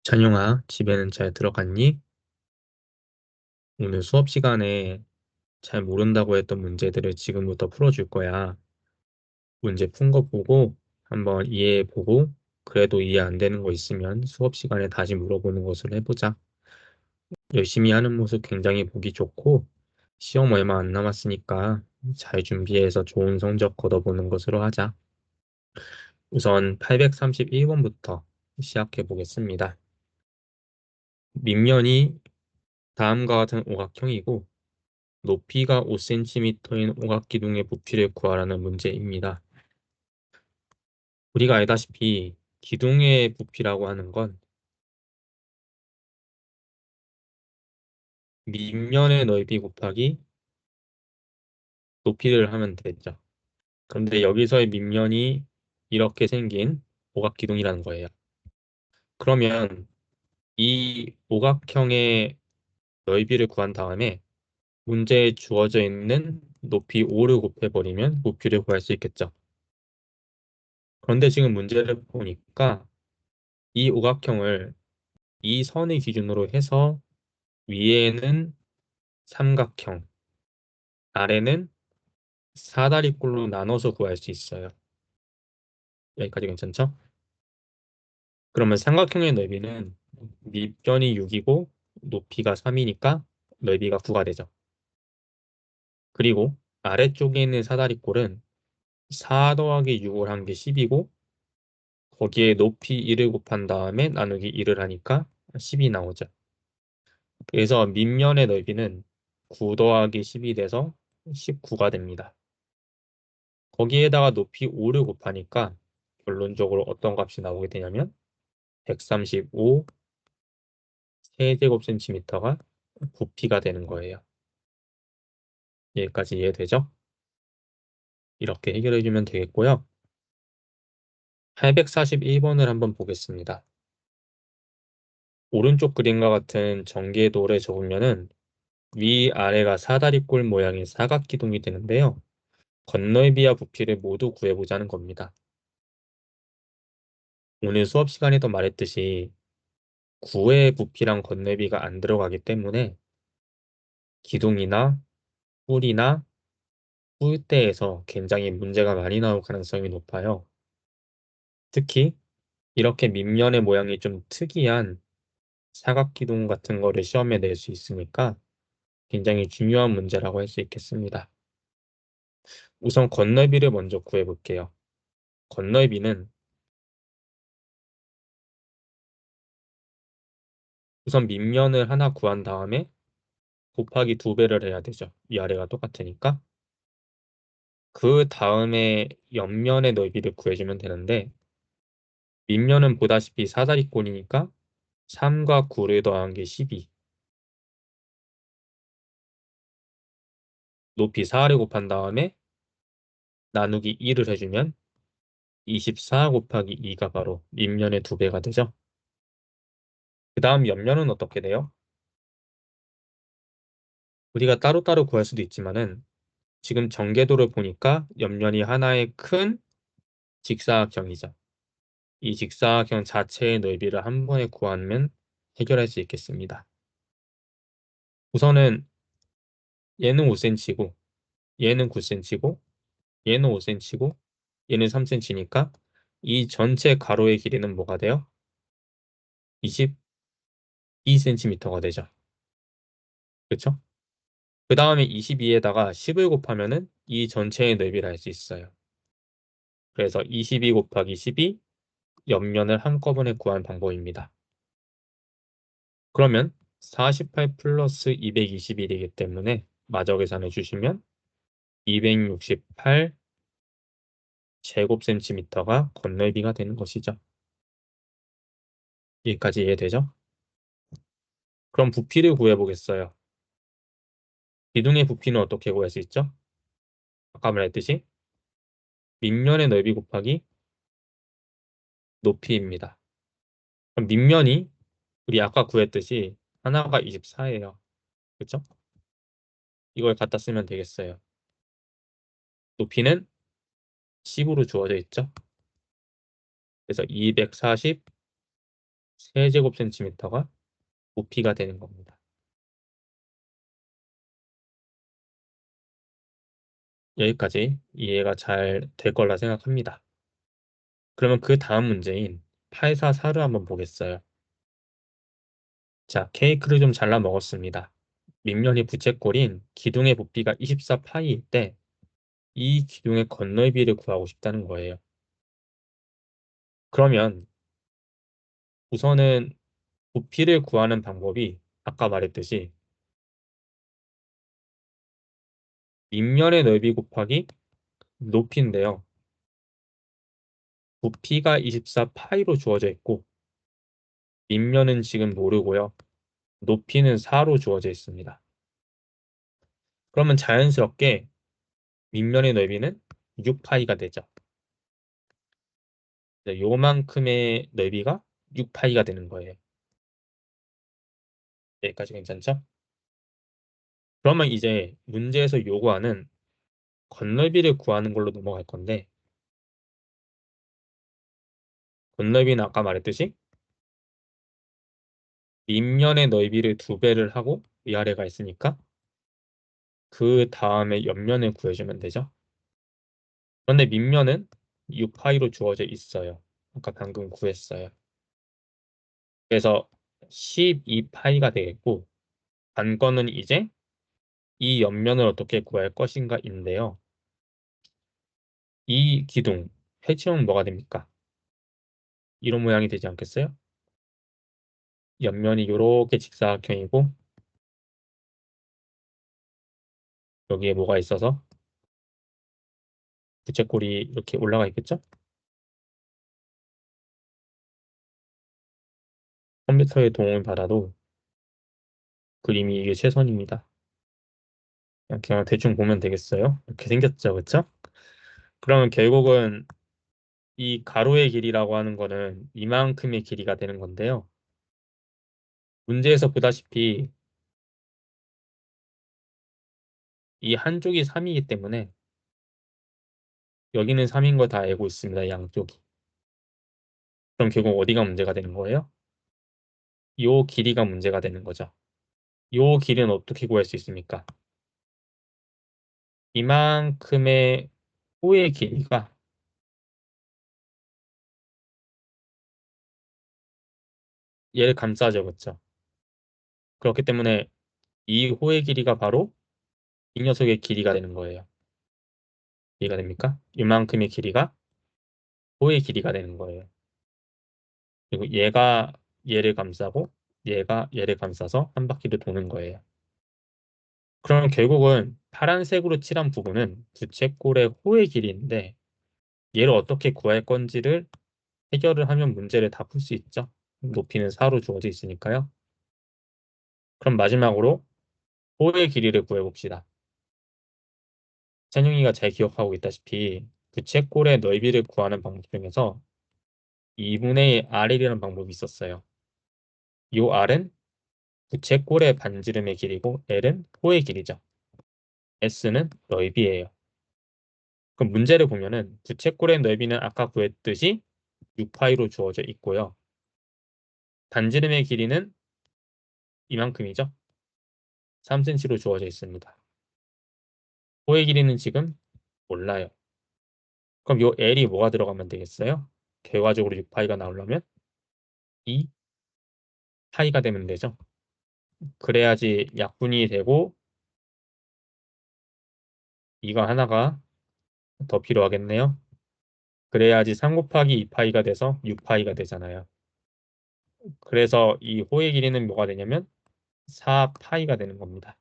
찬용아, 집에는 잘 들어갔니? 오늘 수업 시간에 잘 모른다고 했던 문제들을 지금부터 풀어줄 거야. 문제 푼 거 보고 한번 이해해 보고 그래도 이해 안 되는 거 있으면 수업 시간에 다시 물어보는 것을 해보자. 열심히 하는 모습 굉장히 보기 좋고 시험 얼마 안 남았으니까 잘 준비해서 좋은 성적 거둬보는 것으로 하자. 우선 831번부터 시작해 보겠습니다. 밑면이 다음과 같은 오각형이고 높이가 5cm인 오각기둥의 부피를 구하라는 문제입니다. 우리가 알다시피 기둥의 부피라고 하는 건 밑면의 넓이 곱하기 높이를 하면 되죠. 그런데 여기서의 밑면이 이렇게 생긴 오각기둥이라는 거예요. 그러면 이 오각형의 넓이를 구한 다음에 문제에 주어져 있는 높이 5를 곱해버리면 부피를 구할 수 있겠죠. 그런데 지금 문제를 보니까 이 오각형을 이 선을 기준으로 해서 위에는 삼각형, 아래는 사다리꼴로 나눠서 구할 수 있어요. 여기까지 괜찮죠? 그러면 삼각형의 넓이는 밑변이 6이고 높이가 3이니까 넓이가 9가 되죠. 그리고 아래쪽에 있는 사다리꼴은 4 더하기 6을 한 게 10이고 거기에 높이 1을 곱한 다음에 나누기 1을 하니까 10이 나오죠. 그래서 밑면의 넓이는 9 더하기 10이 돼서 19가 됩니다. 거기에다가 높이 5를 곱하니까 결론적으로 어떤 값이 나오게 되냐면 135 세제곱센티미터가 부피가 되는 거예요. 여기까지 이해되죠? 이렇게 해결해주면 되겠고요. 841번을 한번 보겠습니다. 오른쪽 그림과 같은 전개도를 적으면은 위아래가 사다리꼴 모양의 사각기둥이 되는데요. 건널비와 부피를 모두 구해보자는 겁니다. 오늘 수업 시간에도 말했듯이 구의 부피랑 건널비가 안 들어가기 때문에 기둥이나 뿔이나 뿔대에서 굉장히 문제가 많이 나올 가능성이 높아요. 특히 이렇게 밑면의 모양이 좀 특이한 사각기둥 같은 거를 시험에 낼 수 있으니까 굉장히 중요한 문제라고 할 수 있겠습니다. 우선 건널비를 먼저 구해볼게요. 건널비는 우선 밑면을 하나 구한 다음에 곱하기 2배를 해야 되죠. 위아래가 똑같으니까. 그 다음에 옆면의 넓이를 구해주면 되는데 밑면은 보다시피 사다리꼴이니까 3과 9를 더한 게 12. 높이 4를 곱한 다음에 나누기 2를 해주면 24 곱하기 2가 바로 밑면의 2배가 되죠. 그 다음 옆면은 어떻게 돼요? 우리가 따로따로 구할 수도 있지만은 지금 전개도를 보니까 옆면이 하나의 큰 직사각형이죠. 이 직사각형 자체의 넓이를 한 번에 구하면 해결할 수 있겠습니다. 우선은 얘는 5cm고 얘는 9cm고 얘는 5cm고 얘는 3cm니까 이 전체 가로의 길이는 뭐가 돼요? 22cm가 되죠. 그렇죠? 그 다음에 22에다가 10을 곱하면은 이 전체의 넓이를 알 수 있어요. 그래서 22 곱하기 12 옆면을 한꺼번에 구한 방법입니다. 그러면 48 플러스 221이기 때문에 마저 계산해 주시면 268 제곱센티미터가 건널비가 되는 것이죠. 여기까지 이해되죠? 그럼 부피를 구해보겠어요. 기둥의 부피는 어떻게 구할 수 있죠? 아까 말했듯이 밑면의 넓이 곱하기 높이입니다. 그럼 밑면이 우리 아까 구했듯이 하나가 24예요. 그렇죠? 이걸 갖다 쓰면 되겠어요. 높이는 10으로 주어져 있죠. 그래서 240 세제곱센티미터가 부피가 되는 겁니다. 여기까지 이해가 잘 될 거라 생각합니다. 그러면 그 다음 문제인 844를 한번 보겠어요. 자, 케이크를 좀 잘라 먹었습니다. 밑면이 부채꼴인 기둥의 부피가 24파이일 때 이 기둥의 건너비를 구하고 싶다는 거예요. 그러면 우선은 부피를 구하는 방법이 아까 말했듯이 밑면의 넓이 곱하기 높이인데요. 부피가 24파이로 주어져 있고 밑면은 지금 모르고요. 높이는 4로 주어져 있습니다. 그러면 자연스럽게 밑면의 넓이는 6파이가 되죠. 네, 요만큼의 넓이가 6파이가 되는 거예요. 여기까지 괜찮죠? 그러면 이제 문제에서 요구하는 건널비를 구하는 걸로 넘어갈 건데 건널비는 아까 말했듯이 밑면의 넓이를 2배를 하고 위아래가 있으니까 그 다음에 옆면을 구해주면 되죠. 그런데 밑면은 6파이로 주어져 있어요. 아까 방금 구했어요. 그래서 12파이가 되겠고 관건은 이제 이 옆면을 어떻게 구할 것인가인데요. 이 기둥 해치우면 뭐가 됩니까? 이런 모양이 되지 않겠어요? 옆면이 이렇게 직사각형이고 여기에 뭐가 있어서 부채꼴이 이렇게 올라가 있겠죠? 컴퓨터의 도움을 받아도 그림이 이게 최선입니다. 그냥 대충 보면 되겠어요? 이렇게 생겼죠, 그쵸? 그러면 결국은 이 가로의 길이라고 하는 거는 이만큼의 길이가 되는 건데요. 문제에서 보다시피 이 한쪽이 3이기 때문에 여기는 3인 거 다 알고 있습니다, 양쪽이. 그럼 결국 어디가 문제가 되는 거예요? 요 길이가 문제가 되는 거죠. 요 길이는 어떻게 구할 수 있습니까? 이만큼의 호의 길이가 얘를 감싸죠, 그렇죠? 그렇기 때문에 이 호의 길이가 바로 이 녀석의 길이가 되는 거예요. 이해가 됩니까? 이만큼의 길이가 호의 길이가 되는 거예요. 그리고 얘가 얘를 감싸고 얘가 얘를 감싸서 한 바퀴를 도는 거예요. 그럼 결국은 파란색으로 칠한 부분은 부채꼴의 호의 길이인데 얘를 어떻게 구할 건지를 해결을 하면 문제를 다 풀 수 있죠. 높이는 4로 주어져 있으니까요. 그럼 마지막으로 호의 길이를 구해봅시다. 찬용이가 잘 기억하고 있다시피 부채꼴의 넓이를 구하는 방법 중에서 2분의 R이라는 방법이 있었어요. 이 R은 부채꼴의 반지름의 길이고 L은 호의 길이죠. S는 넓이에요. 그럼 문제를 보면은 부채꼴의 넓이는 아까 구했듯이 6파이로 주어져 있고요. 반지름의 길이는 이만큼이죠. 3cm로 주어져 있습니다. 호의 길이는 지금 몰라요. 그럼 요 L이 뭐가 들어가면 되겠어요? 결과적으로 6파이가 나오려면 2파이가 되면 되죠. 그래야지 약분이 되고 이거 하나가 더 필요하겠네요. 그래야지 3 곱하기 2파이가 돼서 6파이가 되잖아요. 그래서 이 호의 길이는 뭐가 되냐면 4파이가 되는 겁니다.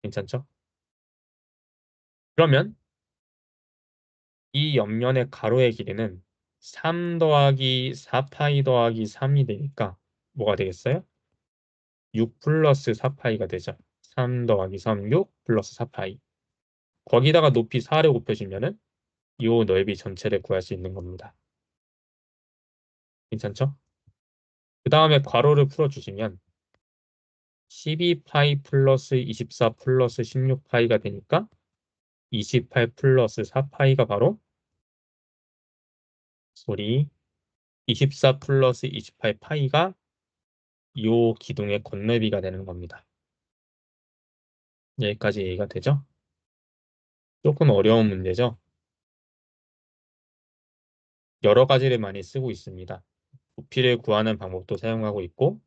괜찮죠? 그러면 이 옆면의 가로의 길이는 3 더하기 4파이 더하기 3이 되니까 뭐가 되겠어요? 6 플러스 4파이가 되죠. 3 더하기 3, 6 플러스 4파이. 거기다가 높이 4를 곱해주면은 이 넓이 전체를 구할 수 있는 겁니다. 괜찮죠? 그 다음에 괄호를 풀어주시면 12파이 플러스 24 플러스 16파이가 되니까 28 플러스 4파이가 바로 소리 24 플러스 28 파이가 요 기둥의 건너비가 되는 겁니다. 여기까지 이해가 되죠? 조금 어려운 문제죠? 여러 가지를 많이 쓰고 있습니다. 부피를 구하는 방법도 사용하고 있고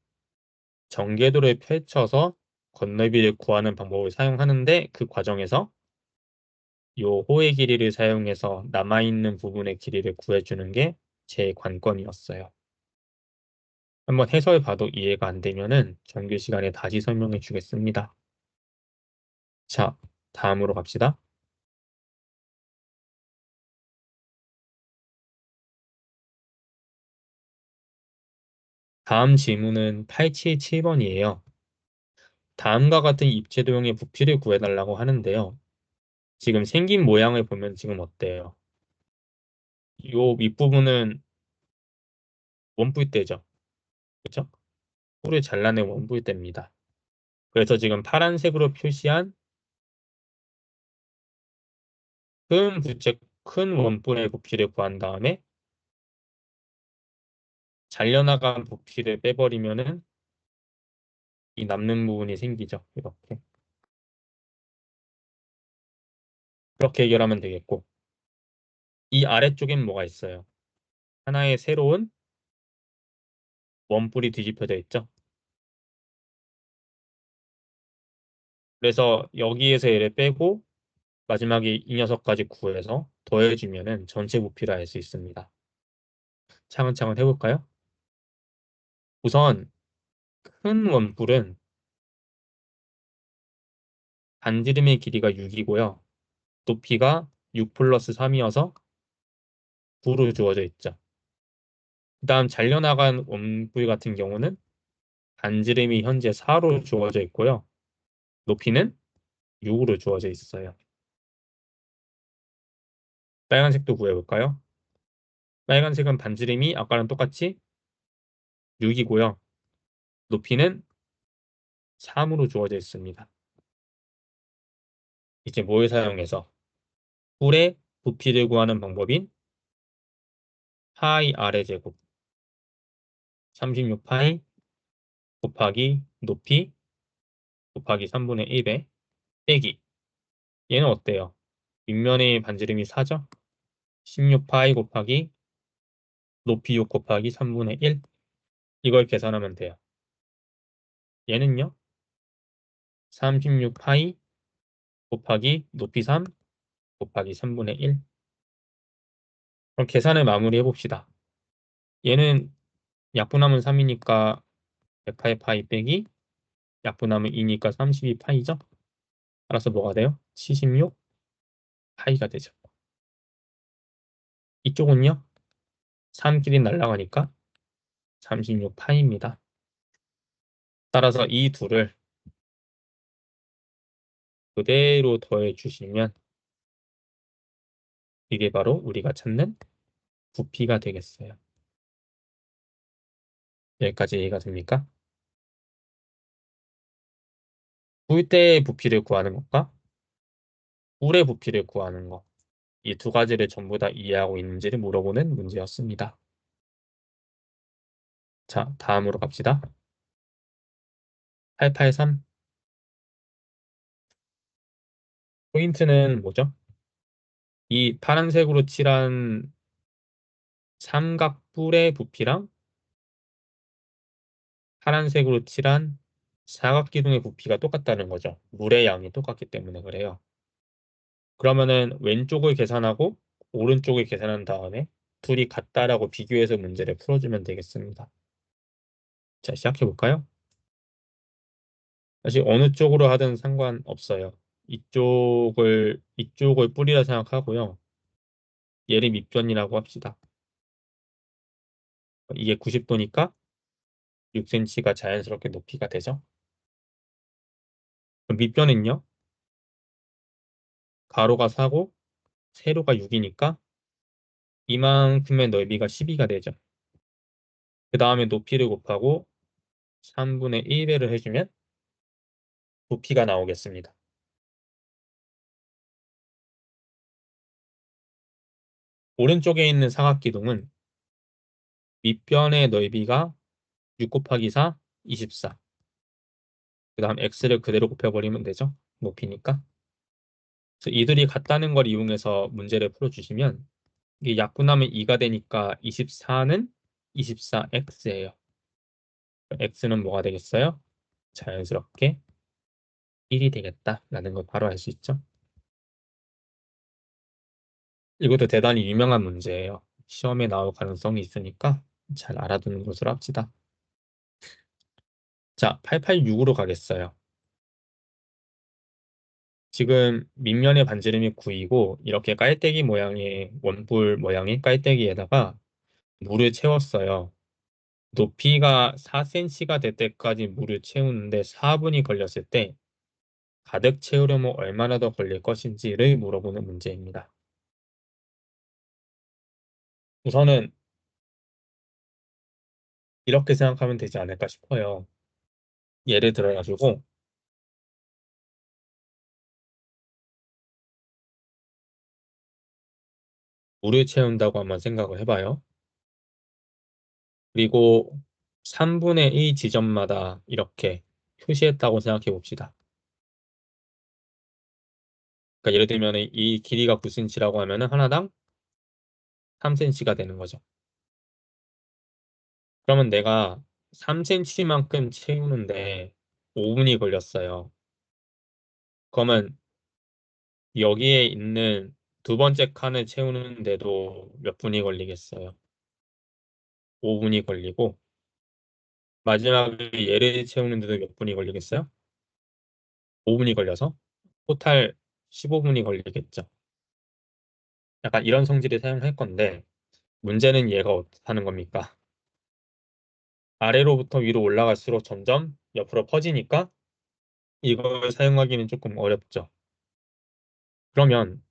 전개도를 펼쳐서 건너비를 구하는 방법을 사용하는데 그 과정에서 요 호의 길이를 사용해서 남아있는 부분의 길이를 구해주는 게 제 관건이었어요. 한번 해설 봐도 이해가 안 되면은 정규 시간에 다시 설명해 주겠습니다. 자, 다음으로 갑시다. 다음 질문은 877번이에요. 다음과 같은 입체 도형의 부피를 구해달라고 하는데요. 지금 생긴 모양을 보면 지금 어때요? 요 윗부분은 원뿔대죠. 그렇죠? 뿔을 잘라낸 원뿔대입니다. 그래서 지금 파란색으로 표시한 큰 원뿔의 부피를 구한 다음에 잘려나간 부피를 빼버리면은 이 남는 부분이 생기죠. 이렇게. 그렇게 해결하면 되겠고. 이 아래쪽엔 뭐가 있어요? 하나의 새로운 원뿔이 뒤집혀져 있죠. 그래서 여기에서 얘를 빼고 마지막에 이 녀석까지 구해서 더해주면은 전체 부피를 알 수 있습니다. 차근차근 해볼까요? 우선 큰 원뿔은 반지름의 길이가 6이고요. 높이가 6 플러스 3이어서 9로 주어져 있죠. 그 다음 잘려나간 원뿔 같은 경우는 반지름이 현재 4로 주어져 있고요. 높이는 6으로 주어져 있어요. 빨간색도 구해볼까요? 빨간색은 반지름이 아까랑 똑같이 6이고요. 높이는 3으로 주어져 있습니다. 이제 뭘 사용해서 뿔의 부피를 구하는 방법인 파이 아래 제곱 36파이 곱하기 높이 곱하기 3분의 1배 빼기 얘는 어때요? 윗면의 반지름이 4죠? 16파이 곱하기 높이 6 곱하기 3분의 1 이걸 계산하면 돼요. 얘는요? 36파이 곱하기 높이 3 곱하기 3분의 1 그럼 계산을 마무리해 봅시다. 얘는 약분하면 3이니까 108파이 빼기 약분하면 2니까 32파이죠? 따라서 뭐가 돼요? 76파이가 되죠. 이쪽은요? 3끼리 날아가니까 36파이입니다. 따라서 이 둘을 그대로 더해 주시면 이게 바로 우리가 찾는 부피가 되겠어요. 여기까지 이해가 됩니까? 뿔대의 부피를 구하는 것과 뿔의 부피를 구하는 것. 이 두 가지를 전부 다 이해하고 있는지를 물어보는 문제였습니다. 자, 다음으로 갑시다. 883. 포인트는 뭐죠? 이 파란색으로 칠한 삼각뿔의 부피랑 파란색으로 칠한 사각기둥의 부피가 똑같다는 거죠. 물의 양이 똑같기 때문에 그래요. 그러면은 왼쪽을 계산하고 오른쪽을 계산한 다음에 둘이 같다라고 비교해서 문제를 풀어주면 되겠습니다. 자, 시작해 볼까요? 사실 어느 쪽으로 하든 상관없어요. 이쪽을 뿌리라 생각하고요. 얘를 밑변이라고 합시다. 이게 90도니까 6cm가 자연스럽게 높이가 되죠. 그럼 밑변은요? 가로가 4고 세로가 6이니까 이만큼의 넓이가 12가 되죠. 그 다음에 높이를 곱하고 3분의 1배를 해주면 부피가 나오겠습니다. 오른쪽에 있는 사각기둥은 밑변의 넓이가 6 곱하기 4, 24. 그 다음 x를 그대로 곱해버리면 되죠. 높이니까. 그래서 이들이 같다는 걸 이용해서 문제를 풀어주시면 이게 약분하면 2가 되니까 24는 24x예요. x는 뭐가 되겠어요? 자연스럽게 1이 되겠다라는 걸 바로 알 수 있죠. 이것도 대단히 유명한 문제예요. 시험에 나올 가능성이 있으니까 잘 알아두는 것으로 합시다. 자, 886으로 가겠어요. 지금 밑면의 반지름이 9이고 이렇게 깔때기 모양의 원뿔 모양의 깔때기에다가 물을 채웠어요. 높이가 4cm가 될 때까지 물을 채우는데 4분이 걸렸을 때 가득 채우려면 얼마나 더 걸릴 것인지를 물어보는 문제입니다. 우선은 이렇게 생각하면 되지 않을까 싶어요. 예를 들어가지고 물을 채운다고 한번 생각을 해봐요. 그리고 3분의 1 지점마다 이렇게 표시했다고 생각해 봅시다. 그러니까 예를 들면 이 길이가 9cm라고 하면 하나당 3cm가 되는 거죠. 그러면 내가 3cm만큼 채우는데 5분이 걸렸어요. 그러면 여기에 있는 두 번째 칸을 채우는데도 몇 분이 걸리겠어요? 5분이 걸리고 마지막에 얘를 채우는데도 몇 분이 걸리겠어요? 5분이 걸려서 토탈 15분이 걸리겠죠. 약간 이런 성질을 사용할 건데 문제는 얘가 어떻게 하는 겁니까? 아래로부터 위로 올라갈수록 점점 옆으로 퍼지니까 이걸 사용하기는 조금 어렵죠. 그러면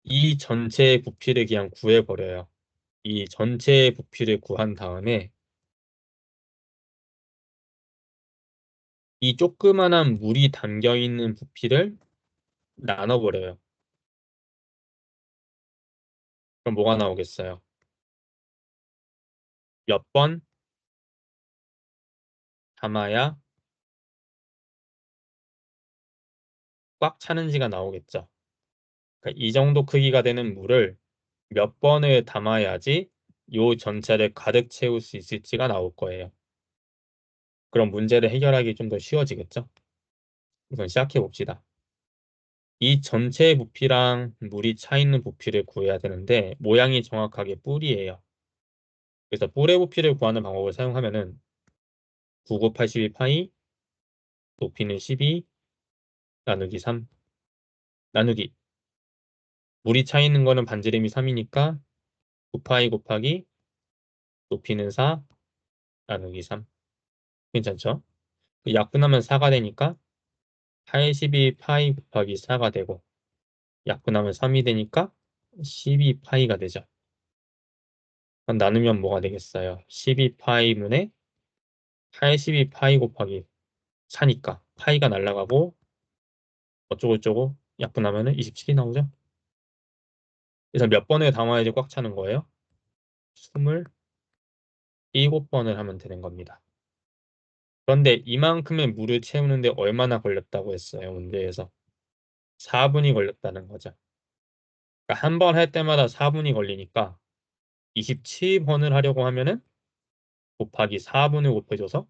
이 전체의 부피를 그냥 구해버려요. 이 전체의 부피를 구한 다음에 이 조그만한 물이 담겨 있는 부피를 나눠버려요. 그럼 뭐가 나오겠어요? 몇 번 담아야 꽉 차는지가 나오겠죠. 그러니까 이 정도 크기가 되는 물을 몇 번을 담아야지 요 전체를 가득 채울 수 있을지가 나올 거예요. 그럼 문제를 해결하기 좀 더 쉬워지겠죠? 우선 시작해 봅시다. 이 전체 부피랑 물이 차 있는 부피를 구해야 되는데 모양이 정확하게 뿔이에요. 그래서 뿔의 부피를 구하는 방법을 사용하면은 9 곱하기 12 파이 높이는 12 나누기 3 나누기 물이 차 있는 거는 반지름이 3이니까 9파이 곱하기 높이는 4 나누기 3 괜찮죠? 약분하면 4가 되니까 82 파이 곱하기 4가 되고 약분하면 3이 되니까 12 파이가 되죠. 그럼 나누면 뭐가 되겠어요? 12 파이분의 82 파이 곱하기 4니까 파이가 날아가고 어쩌고저쩌고 약분하면 27이 나오죠. 그래서 몇 번을 담아야지 꽉 차는 거예요? 27번을 하면 되는 겁니다. 그런데 이만큼의 물을 채우는데 얼마나 걸렸다고 했어요, 문제에서? 4분이 걸렸다는 거죠. 그러니까 한 번 할 때마다 4분이 걸리니까 27번을 하려고 하면은 곱하기 4분을 곱해줘서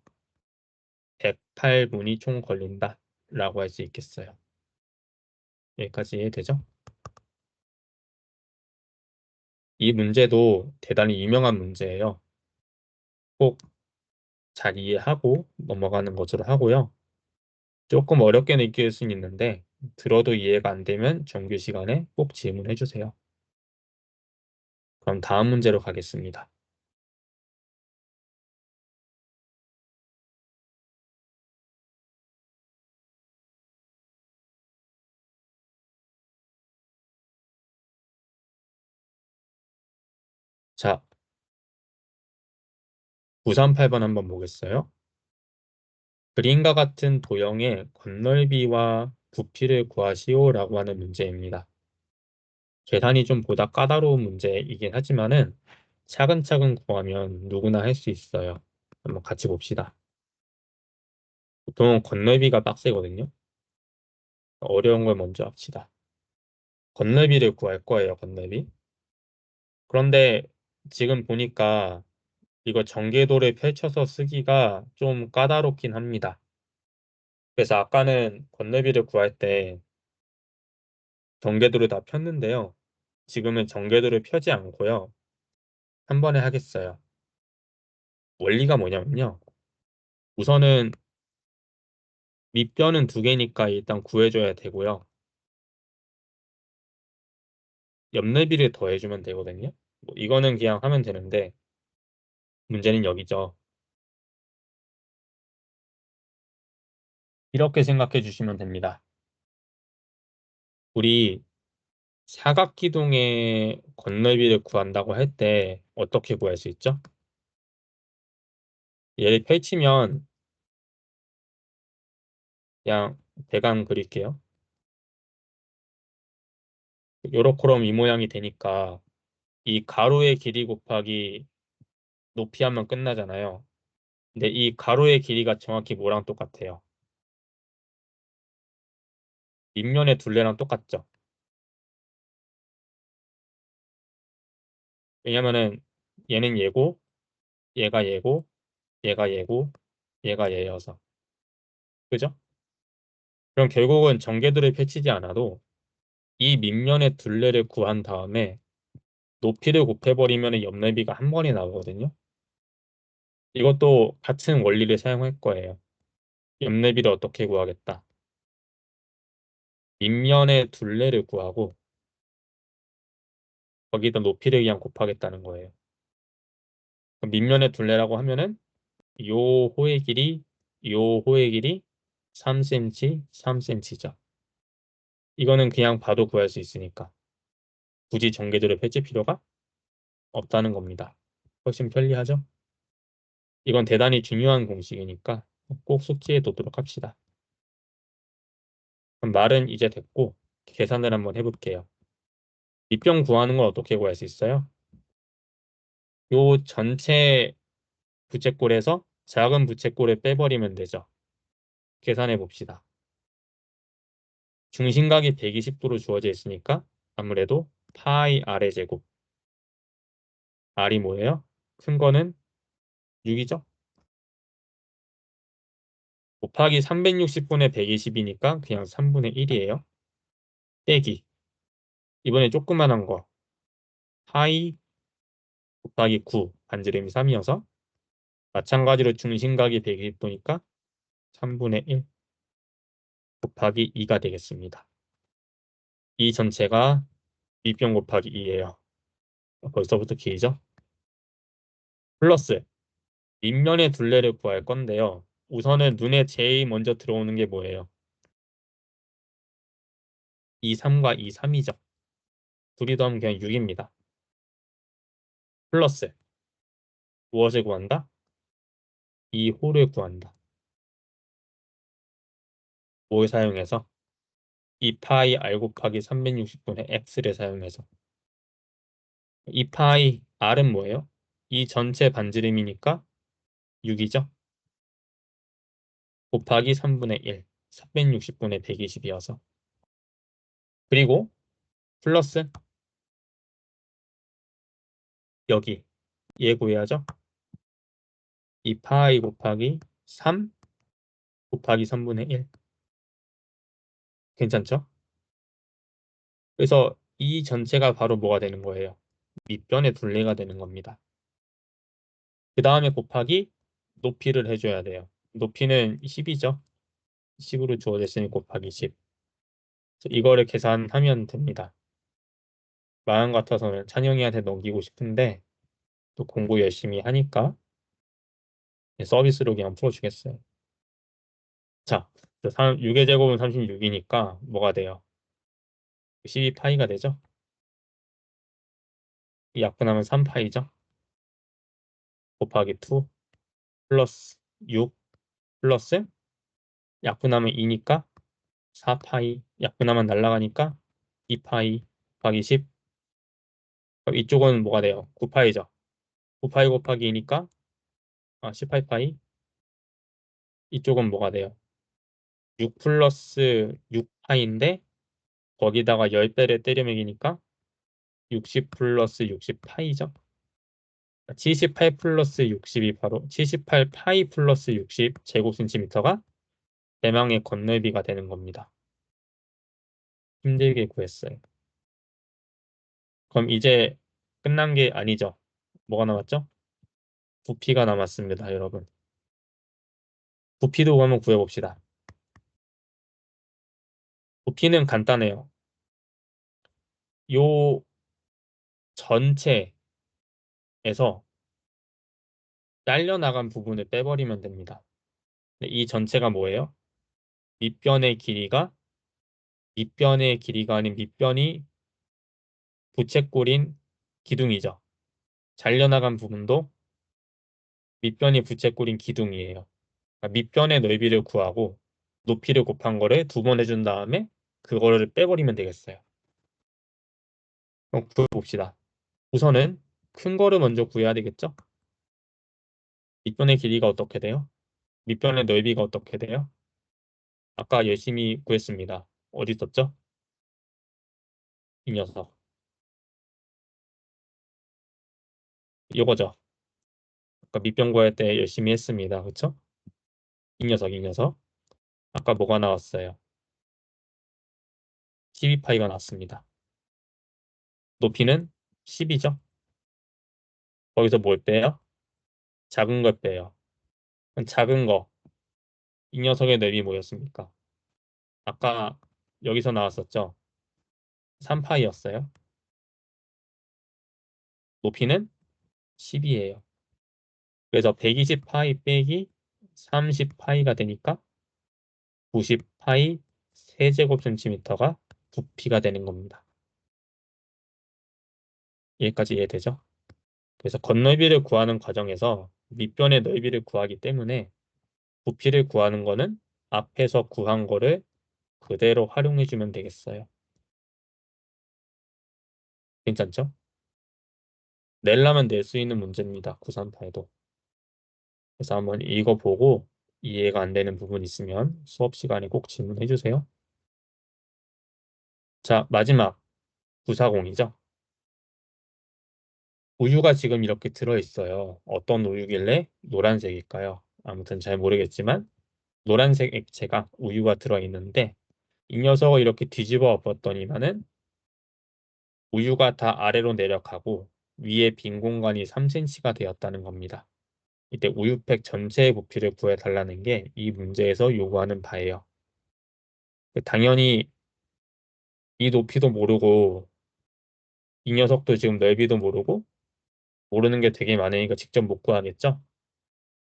108분이 총 걸린다라고 할 수 있겠어요. 여기까지 이해되죠? 이 문제도 대단히 유명한 문제예요. 꼭 잘 이해하고 넘어가는 것으로 하고요. 조금 어렵게 느낄 수는 있는데 들어도 이해가 안 되면 정규 시간에 꼭 질문해 주세요. 그럼 다음 문제로 가겠습니다. 자, 938번 한번 보겠어요. 그림과 같은 도형의 건널비와 부피를 구하시오라고 하는 문제입니다. 계산이 좀 보다 까다로운 문제이긴 하지만은 차근차근 구하면 누구나 할 수 있어요. 한번 같이 봅시다. 보통 건널비가 빡세거든요. 어려운 걸 먼저 합시다. 건널비를 구할 거예요, 건널비. 그런데 지금 보니까 이거 전개도를 펼쳐서 쓰기가 좀 까다롭긴 합니다. 그래서 아까는 건널비를 구할 때 전개도를 다 폈는데요. 지금은 전개도를 펴지 않고요. 한 번에 하겠어요. 원리가 뭐냐면요. 우선은 밑변은 두 개니까 일단 구해줘야 되고요. 옆내비를 더해주면 되거든요. 뭐 이거는 그냥 하면 되는데 문제는 여기죠. 이렇게 생각해 주시면 됩니다. 우리 사각기둥의 건널비를 구한다고 할 때 어떻게 구할 수 있죠? 얘를 펼치면 그냥 대강 그릴게요. 요렇게럼 이 모양이 되니까 이 가로의 길이 곱하기 높이 하면 끝나잖아요. 근데 이 가로의 길이가 정확히 뭐랑 똑같아요? 밑면의 둘레랑 똑같죠? 왜냐면은 얘는 얘고 얘가 얘고 얘가 얘고 얘가 얘여서 그죠? 그럼 결국은 전개도를 펼치지 않아도 이 밑면의 둘레를 구한 다음에 높이를 곱해버리면 옆넓이가 한 번에 나오거든요. 이것도 같은 원리를 사용할 거예요. 옆넓이를 어떻게 구하겠다. 밑면의 둘레를 구하고 거기다 높이를 그냥 곱하겠다는 거예요. 그럼 밑면의 둘레라고 하면은 요 호의 길이 요 호의 길이 3cm, 3cm죠. 이거는 그냥 봐도 구할 수 있으니까 굳이 전개도를 펼칠 필요가 없다는 겁니다. 훨씬 편리하죠? 이건 대단히 중요한 공식이니까 꼭 숙지해 두도록 합시다. 그럼 말은 이제 됐고 계산을 한번 해볼게요. 밑변 구하는 건 어떻게 구할 수 있어요? 요 전체 부채꼴에서 작은 부채꼴을 빼버리면 되죠. 계산해 봅시다. 중심각이 120도로 주어져 있으니까 아무래도 파이 r의 제곱. r이 뭐예요? 큰 거는 6이죠. 곱하기 360분의 120이니까 그냥 3분의 1이에요. 빼기. 이번에 조그만한 거. 파이 곱하기 9 반지름이 3이어서 마찬가지로 중심각이 120도니까 3분의 1 곱하기 2가 되겠습니다. 이 전체가 밑변 곱하기 2예요. 벌써부터 길죠? 플러스 밑면의 둘레를 구할 건데요. 우선은 눈에 제일 먼저 들어오는 게 뭐예요? 2, 3과 2, 3이죠. 둘이 더하면 그냥 6입니다. 플러스 무엇을 구한다? 이 호를 구한다. 뭘 사용해서? 2파이 r 곱하기 360분의 x를 사용해서. 2파이 r은 뭐예요? 이 전체 반지름이니까 6이죠. 곱하기 3분의 1, 360분의 120이어서. 그리고 플러스 여기 얘 구해야죠. 2파이 곱하기 3 곱하기 3분의 1. 괜찮죠? 그래서 이 전체가 바로 뭐가 되는 거예요? 밑변의 둘레가 되는 겁니다. 그 다음에 곱하기 높이를 해줘야 돼요. 높이는 10이죠. 10으로 주어져 있으니 곱하기 10. 이거를 계산하면 됩니다. 마음 같아서는 찬영이한테 넘기고 싶은데 또 공부 열심히 하니까 서비스로 그냥 풀어주겠어요. 자, 6의 제곱은 36이니까 뭐가 돼요? 12파이가 되죠? 이 약분하면 3파이죠? 곱하기 2 플러스 6 플러스 약분하면 2니까 4파이 약분하면 날라가니까 2파이 곱하기 10. 그럼 이쪽은 뭐가 돼요? 9파이죠? 9파이 곱하기 2니까 18파이. 이쪽은 뭐가 돼요? 6 플러스 6파인데 거기다가 10배를 때려 매기니까 60 플러스 60파이죠. 78 플러스 60이 바로 78파이 플러스 60 제곱센티미터가 대망의 건널비가 되는 겁니다. 힘들게 구했어요. 그럼 이제 끝난 게 아니죠. 뭐가 남았죠? 부피가 남았습니다, 여러분. 부피도 한번 구해봅시다. 부피는 간단해요. 요 전체에서 잘려나간 부분을 빼버리면 됩니다. 이 전체가 뭐예요? 밑변의 길이가 밑변의 길이가 아닌 밑변이 부채꼴인 기둥이죠. 잘려나간 부분도 밑변이 부채꼴인 기둥이에요. 그러니까 밑변의 넓이를 구하고 높이를 곱한 거를 2번 해준 다음에 그거를 빼버리면 되겠어요. 그럼 구해봅시다. 우선은 큰 거를 먼저 구해야 되겠죠? 밑변의 길이가 어떻게 돼요? 밑변의 넓이가 어떻게 돼요? 아까 열심히 구했습니다. 어디 있었죠? 이 녀석. 이거죠. 아까 밑변 구할 때 열심히 했습니다. 그쵸? 이 녀석, 이 녀석. 아까 뭐가 나왔어요? 12파이가 나왔습니다. 높이는 10이죠? 거기서 뭘 빼요? 작은 걸 빼요. 그럼 작은 거. 이 녀석의 넓이 뭐였습니까? 아까 여기서 나왔었죠? 3파이였어요. 높이는 10이에요. 그래서 120파이 빼기 30파이가 되니까 90파이 세제곱센티미터가 부피가 되는 겁니다. 여기까지 이해되죠? 그래서 건너비를 구하는 과정에서 밑변의 넓이를 구하기 때문에 부피를 구하는 거는 앞에서 구한 거를 그대로 활용해 주면 되겠어요. 괜찮죠? 내려면 낼 수 있는 문제입니다. 938도. 그래서 한번 읽어보고 이해가 안 되는 부분 있으면 수업 시간에 꼭 질문해 주세요. 자, 마지막 940이죠. 우유가 지금 이렇게 들어있어요. 어떤 우유길래 노란색일까요? 아무튼 잘 모르겠지만 노란색 액체가 우유가 들어있는데 이 녀석을 이렇게 뒤집어 엎었더니만은 우유가 다 아래로 내려가고 위에 빈 공간이 3cm가 되었다는 겁니다. 이때 우유팩 전체의 부피를 구해달라는 게 이 문제에서 요구하는 바예요. 당연히 이 높이도 모르고 이 녀석도 지금 넓이도 모르고 모르는 게 되게 많으니까 직접 못 구하겠죠?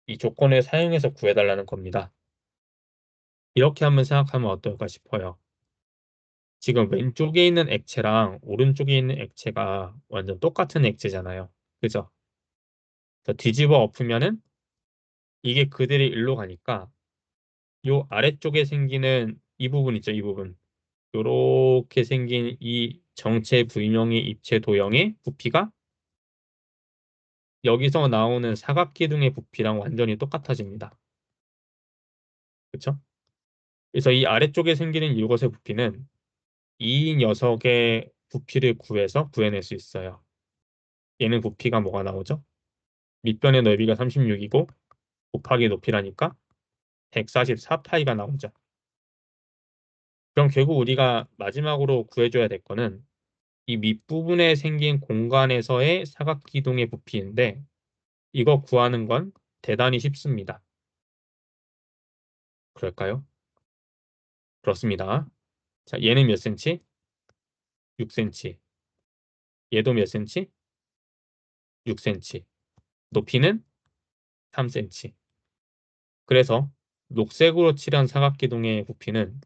이 조건을 사용해서 구해달라는 겁니다. 이렇게 한번 생각하면 어떨까 싶어요. 지금 왼쪽에 있는 액체랑 오른쪽에 있는 액체가 완전 똑같은 액체잖아요. 그죠? 더 뒤집어 엎으면은 이게 그들이 일로 가니까 요 아래쪽에 생기는 이 부분 있죠, 이 부분. 요렇게 생긴 이 정체 불명의 입체 도형의 부피가 여기서 나오는 사각기둥의 부피랑 완전히 똑같아집니다. 그렇죠? 그래서 이 아래쪽에 생기는 이것의 부피는 이 녀석의 부피를 구해서 구해낼 수 있어요. 얘는 부피가 뭐가 나오죠? 밑변의 넓이가 36이고 곱하기 높이라니까 144파이가 나오죠. 그럼 결국 우리가 마지막으로 구해줘야 될 거는 이 밑부분에 생긴 공간에서의 사각기둥의 부피인데 이거 구하는 건 대단히 쉽습니다. 그럴까요? 그렇습니다. 자, 얘는 몇 cm? 6cm. 얘도 몇 cm? 6cm. 높이는 3cm. 그래서 녹색으로 칠한 사각기둥의 부피는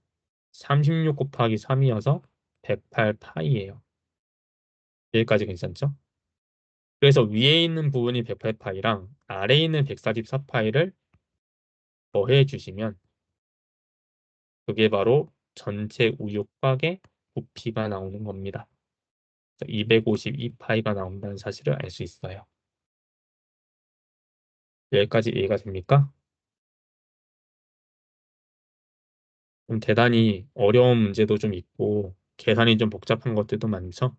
36 곱하기 3이어서 108파이예요. 여기까지 괜찮죠? 그래서 위에 있는 부분이 108파이랑 아래에 있는 144파이를 더해 주시면 그게 바로 전체 우유곽의 부피가 나오는 겁니다. 252파이가 나온다는 사실을 알 수 있어요. 여기까지 이해가 됩니까? 좀 대단히 어려운 문제도 좀 있고 계산이 좀 복잡한 것들도 많죠.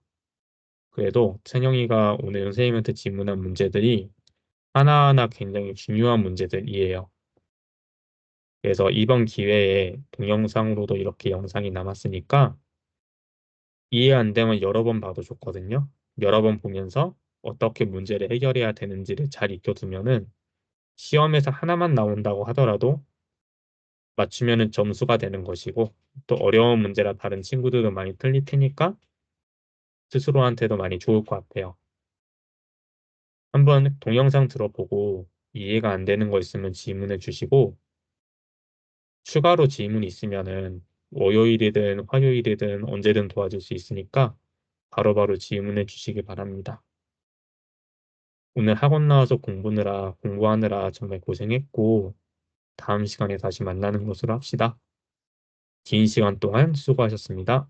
그래도 찬영이가 오늘 선생님한테 질문한 문제들이 하나하나 굉장히 중요한 문제들이에요. 그래서 이번 기회에 동영상으로도 이렇게 영상이 남았으니까 이해 안 되면 여러 번 봐도 좋거든요. 여러 번 보면서 어떻게 문제를 해결해야 되는지를 잘 익혀두면은 시험에서 하나만 나온다고 하더라도 맞추면은 점수가 되는 것이고 또 어려운 문제라 다른 친구들도 많이 틀릴 테니까 스스로한테도 많이 좋을 것 같아요. 한번 동영상 들어보고 이해가 안 되는 거 있으면 질문해 주시고 추가로 질문 있으면은 월요일이든 화요일이든 언제든 도와줄 수 있으니까 바로바로 질문해 주시기 바랍니다. 오늘 학원 나와서 공부하느라 정말 고생했고 다음 시간에 다시 만나는 것으로 합시다. 긴 시간 동안 수고하셨습니다.